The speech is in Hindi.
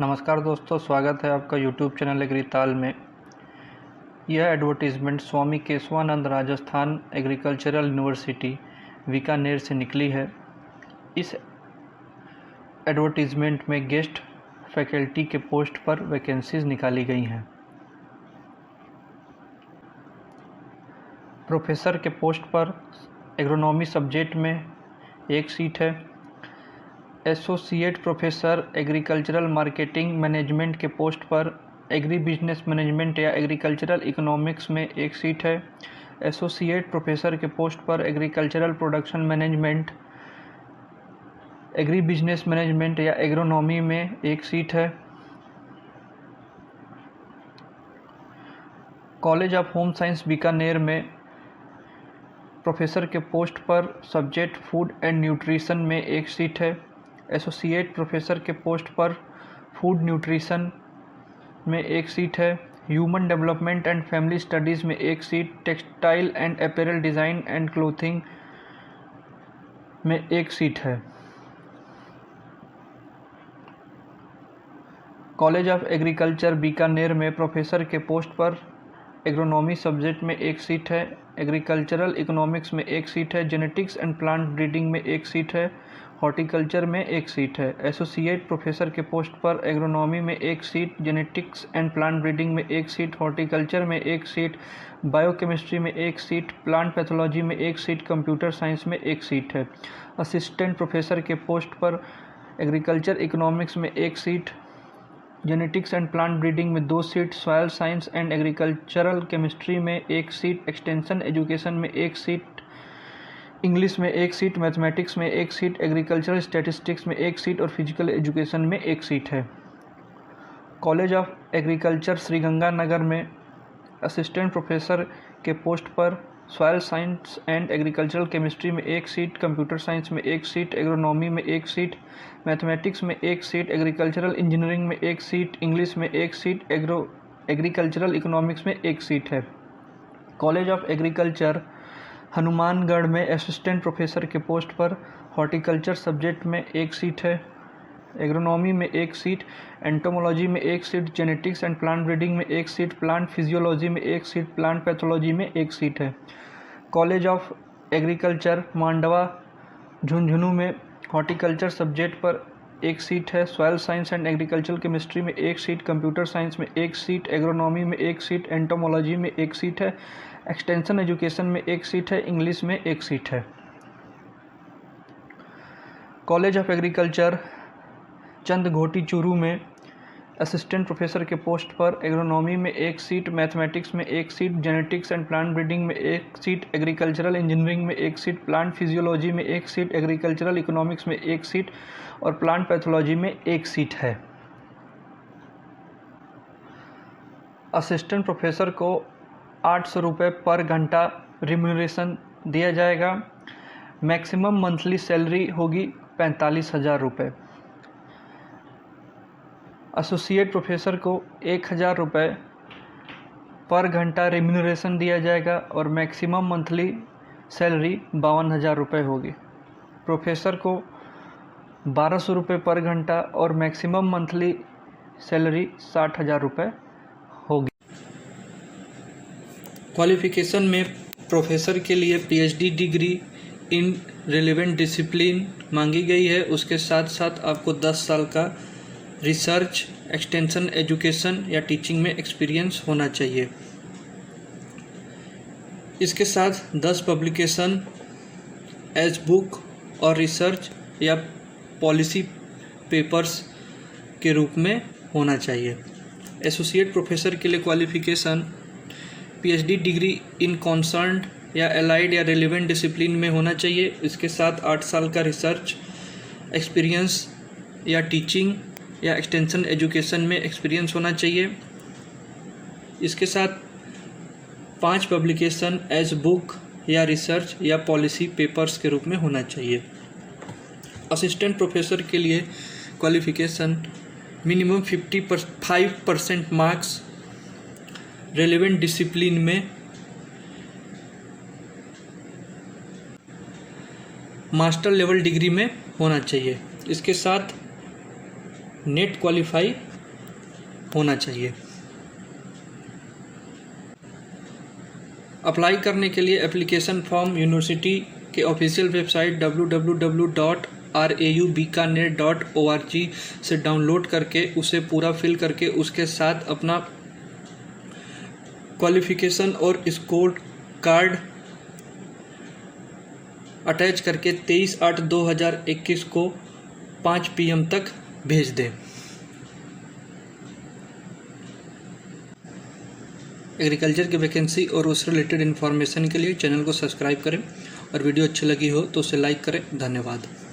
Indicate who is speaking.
Speaker 1: नमस्कार दोस्तों, स्वागत है आपका यूट्यूब चैनल एग्रीताल में। यह एडवर्टीज़मेंट स्वामी केशवानंद राजस्थान एग्रीकल्चरल यूनिवर्सिटी बीकानेर से निकली है। इस एडवर्टीज़मेंट में गेस्ट फैकल्टी के पोस्ट पर वैकेंसीज़ निकाली गई हैं। प्रोफेसर के पोस्ट पर एग्रोनॉमी सब्जेक्ट में एक सीट है। Associate professor agricultural marketing management के पोस्ट पर एग्री बिजनेस मैनेजमेंट या एग्रीकल्चरल इकोनॉमिक्स में एक सीट है। एसोसिएट प्रोफेसर के पोस्ट पर agricultural production management, agri business management या एग्रोनॉमी में एक सीट है। College of home science Bikaner में प्रोफेसर के पोस्ट पर सब्जेक्ट फूड एंड न्यूट्रिशन में एक सीट है। एसोसिएट प्रोफेसर के पोस्ट पर फूड न्यूट्रिशन में एक सीट है। Human development and family studies में एक seat. Textile and apparel design and clothing में एक सीट है। कॉलेज ऑफ एग्रीकल्चर बीकानेर में प्रोफेसर के पोस्ट पर एग्रोनॉमी सब्जेक्ट में एक सीट है। एग्रीकल्चरल इकोनॉमिक्स में एक सीट है। जेनेटिक्स एंड प्लांट ब्रीडिंग में एक सीट है। हॉर्टिकल्चर में एक सीट है। एसोसिएट प्रोफेसर के पोस्ट पर एग्रोनॉमी में एक seat, genetics and plant breeding में एक सीट, हॉर्टिकल्चर में एक सीट, बायोकेमिस्ट्री में एक सीट, प्लांट पैथोलॉजी में एक सीट, कंप्यूटर साइंस में एक सीट है। असिस्टेंट प्रोफेसर के पोस्ट पर एग्रीकल्चर इकोनॉमिक्स में एक seat, genetics and plant breeding में 2 seat, soil science and agricultural chemistry में एक सीट, एक्सटेंशन एजुकेशन में एक सीट, इंग्लिश में एक सीट, मैथमेटिक्स में एक सीट, एग्रीकल्चरल स्टैटिस्टिक्स में एक सीट और फिजिकल एजुकेशन में एक सीट है। कॉलेज ऑफ एग्रीकल्चर श्रीगंगानगर में असिस्टेंट प्रोफेसर के पोस्ट पर soil science and agricultural chemistry में एक सीट, कंप्यूटर साइंस में एक सीट, एग्रोनॉमी में एक सीट, मैथमेटिक्स में एक सीट, एग्रीकल्चरल इंजीनियरिंग में एक सीट, इंग्लिश में एक सीट, एग्रीकल्चरल इकोनॉमिक्स में एक सीट है। कॉलेज ऑफ एग्रीकल्चर हनुमानगढ़ में असिस्टेंट प्रोफेसर के पोस्ट पर हॉर्टिकल्चर सब्जेक्ट में एक सीट है। एग्रोनॉमी में एक सीट, एंटोमोलॉजी में एक seat, genetics and plant breeding में एक सीट, प्लांट फिजियोलॉजी में एक सीट, प्लांट पैथोलॉजी में एक सीट है। College of agriculture Mandwa Jhunjhunu में हॉर्टिकल्चर सब्जेक्ट पर एक सीट है। Soil science and agricultural chemistry में एक सीट, कंप्यूटर साइंस में एक सीट, एग्रोनॉमी में एक सीट, एंटोमोलॉजी में एक सीट है, एक्सटेंशन एजुकेशन में एक सीट है, इंग्लिश में एक सीट है। कॉलेज ऑफ एग्रीकल्चर चंदघोटी चूरू में असिस्टेंट प्रोफेसर के पोस्ट पर एग्रोनॉमी में एक सीट, मैथमेटिक्स में एक seat, genetics and plant breeding में एक सीट, एग्रीकल्चरल इंजीनियरिंग में एक सीट, प्लांट फिजियोलॉजी में एक सीट, एग्रीकल्चरल इकोनॉमिक्स में एक सीट और प्लांट पैथोलॉजी में एक सीट है। असिस्टेंट प्रोफेसर को 800 रुपये पर घंटा रिम्यूनरेशन दिया जाएगा। मैक्सिमम मंथली सैलरी होगी 45,000 रुपये। एसोसिएट प्रोफेसर को 1,000 रुपये पर घंटा रिम्यूनरेशन दिया जाएगा और मैक्सिमम मंथली सैलरी 52,000 रुपये होगी। प्रोफेसर को 1,200 रुपये पर घंटा और मैक्सिमम मंथली सैलरी 60,000 रुपये होगी। क्वालिफिकेशन में प्रोफेसर के लिए PhD degree in relevant discipline मांगी गई है। उसके साथ साथ आपको 10 साल का रिसर्च, एक्सटेंशन एजुकेशन या टीचिंग में एक्सपीरियंस होना चाहिए। इसके साथ 10 पब्लिकेशन एज बुक और रिसर्च या पॉलिसी पेपर्स के रूप में होना चाहिए। एसोसिएट प्रोफेसर के लिए qualification PhD degree in concern या एलाइड या रिलेवेंट डिसिप्लिन में होना चाहिए। इसके साथ 8 साल का रिसर्च एक्सपीरियंस या टीचिंग या एक्सटेंशन एजुकेशन में एक्सपीरियंस होना चाहिए। इसके साथ 5 पब्लिकेशन एज बुक या रिसर्च या पॉलिसी पेपर्स के रूप में होना चाहिए। असिस्टेंट प्रोफेसर के लिए qualification minimum 55% marks relevant discipline में मास्टर लेवल डिग्री में होना चाहिए। इसके साथ नेट क्वालिफाई होना चाहिए। अप्लाई करने के लिए एप्लीकेशन फॉर्म यूनिवर्सिटी के ऑफिशियल वेबसाइट www.raubikaner.org से डाउनलोड करके उसे पूरा फिल करके उसके साथ अपना क्वालिफ़िकेशन और स्कोर कार्ड अटैच करके 23/8/2021 को 5 PM तक भेज दें। एग्रीकल्चर की वैकेंसी और उससे रिलेटेड इन्फॉर्मेशन के लिए चैनल को सब्सक्राइब करें और वीडियो अच्छी लगी हो तो उसे लाइक करें। धन्यवाद।